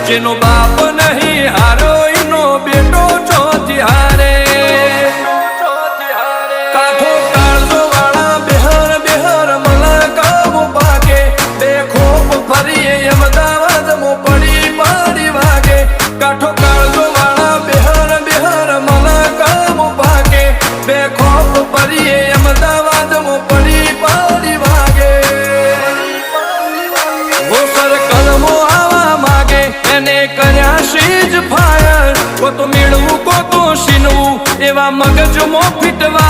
જેનો બાપ નહીં હારો એનો બેટો ચોથી હારે કાઠો કાળજો વાળા બેહર બેહર મલકાવ પાકે બે ખોપ ફરીએ અમદાવાદ મો પડી પડી વાગે કાઠો કાળજો વાળા બેહર બેહર મલકાવ પાકે બે ખોપ ફરીએ અમદાવાદ મો પડી પડી વાગે વો સર્કલમો આવા માગે એને કર્યા શીજ ફાયર કો તો મેળવું કો તો શીનવું એવા મગજમો ફીટવા